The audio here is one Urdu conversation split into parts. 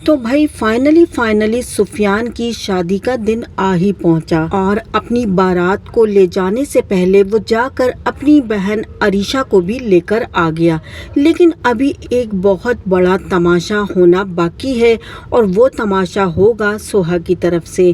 تو بھائی فائنلی سفیان کی شادی کا دن آ ہی پہنچا اور اپنی بارات کو لے جانے سے پہلے وہ جا کر اپنی بہن عریشہ کو بھی لے کر آ گیا، لیکن ابھی ایک بہت بڑا تماشا ہونا باقی ہے اور وہ تماشا ہوگا سوہا کی طرف سے۔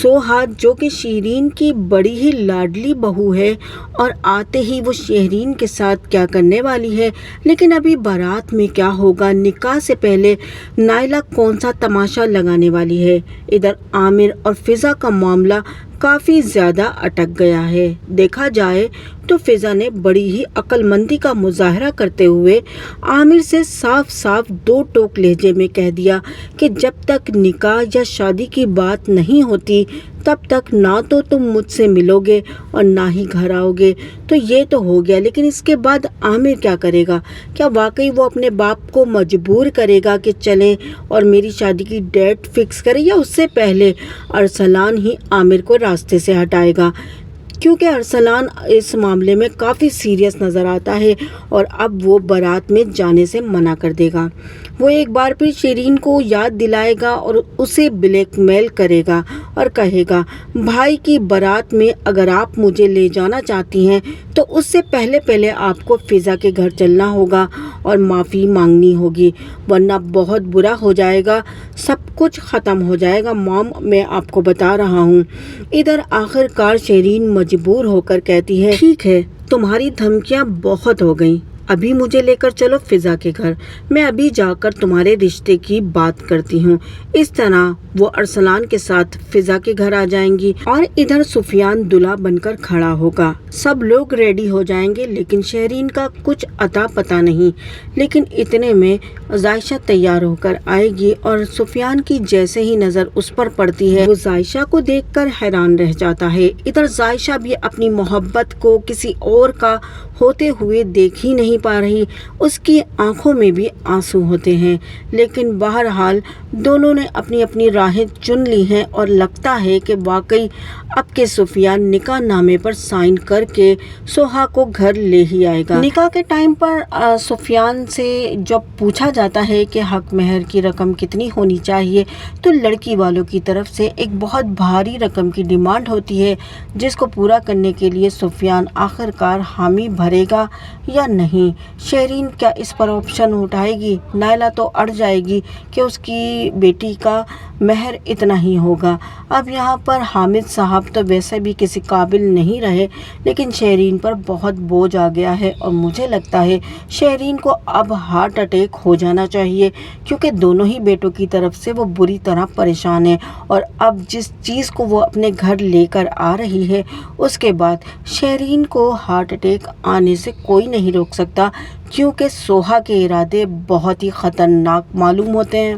سوہا جو کہ شیرین کی بڑی ہی لاڈلی بہو ہے اور آتے ہی وہ شہرین کے ساتھ کیا کرنے والی ہے، لیکن ابھی بارات میں کیا ہوگا، نکاح سے پہلے نائلہ کون سا تماشا لگانے والی ہے۔ ادھر عامر اور فضا کا معاملہ کافی زیادہ اٹک گیا ہے۔ دیکھا جائے تو فضا نے بڑی ہی عقل مندی کا مظاہرہ کرتے ہوئے عامر سے صاف صاف دو ٹوک لہجے میں کہہ دیا کہ جب تک نکاح یا شادی کی بات نہیں ہوتی تب تک نہ تو تم مجھ سے ملو گے اور نہ ہی گھر آؤ گے۔ تو یہ تو ہو گیا، لیکن اس کے بعد عامر کیا کرے گا؟ کیا واقعی وہ اپنے باپ کو مجبور کرے گا کہ چلیں اور میری شادی کی ڈیٹ فکس کرے، یا اس سے پہلے ارسلان ہی عامر کو راستے سے ہٹائے گا؟ کیونکہ ارسلان اس معاملے میں کافی سیریس نظر آتا ہے اور اب وہ بارات میں جانے سے منع کر دے گا۔ وہ ایک بار پھر شیرین کو یاد دلائے گا اور اسے بلیک میل کرے گا اور کہے گا بھائی کی بارات میں اگر آپ مجھے لے جانا چاہتی ہیں تو اس سے پہلے آپ کو فضا کے گھر چلنا ہوگا اور معافی مانگنی ہوگی، ورنہ بہت برا ہو جائے گا، سب کچھ ختم ہو جائے گا مام، میں آپ کو بتا رہا ہوں۔ ادھر آخر کار شیرین مجبور ہو کر کہتی ہے ٹھیک ہے، تمہاری دھمکیاں بہت ہو گئیں، ابھی مجھے لے کر چلو فضا کے گھر، میں ابھی جا کر تمہارے رشتے کی بات کرتی ہوں۔ اس طرح وہ ارسلان کے ساتھ فضا کے گھر آ جائیں گی اور ادھر سفیان دلہا بن کر کھڑا ہوگا۔ سب لوگ ریڈی ہو جائیں گے لیکن شہرین کا کچھ اتا پتا نہیں۔ لیکن اتنے میں عائشہ تیار ہو کر آئے گی اور سفیان کی جیسے ہی نظر اس پر پڑتی ہے وہ عائشہ کو دیکھ کر حیران رہ جاتا ہے۔ ادھر عائشہ بھی اپنی محبت کو کسی اور کا ہوتے ہوئے دیکھ ہی نہیں پا رہی، اس کی آنکھوں میں بھی آنسو ہوتے ہیں، لیکن بہرحال دونوں نے اپنی اپنی راہیں چن لی ہیں اور لگتا ہے کہ واقعی اب کے سفیان نکاح نامے پر سائن کر کے سوہا کو گھر لے ہی آئے گا۔ نکاح کے ٹائم پر سفیان سے جب پوچھا جاتا ہے کہ حق مہر کی رقم کتنی ہونی چاہیے تو لڑکی والوں کی طرف سے ایک بہت بھاری رقم کی ڈیمانڈ ہوتی ہے، جس کو پورا کرنے کے لیے سفیان آخر کار حامی بھرے گا یا نہیں۔ شیرین کیا اس پر آپشن اٹھائے گی؟ نائلہ تو اڑ جائے گی کہ اس کی بیٹی کا مہر اتنا ہی ہوگا۔ اب یہاں پر حامد صاحب تو ویسے بھی کسی قابل نہیں رہے، لیکن شیرین پر بہت بوجھ آ گیا ہے اور مجھے لگتا ہے شیرین کو اب ہارٹ اٹیک ہو جانا چاہیے، کیونکہ دونوں ہی بیٹوں کی طرف سے وہ بری طرح پریشان ہے اور اب جس چیز کو وہ اپنے گھر لے کر آ رہی ہے اس کے بعد شیرین کو ہارٹ اٹیک آنے سے کوئی نہیں روک سکتا، کیونکہ سوہا کے ارادے بہت ہی خطرناک معلوم ہوتے ہیں۔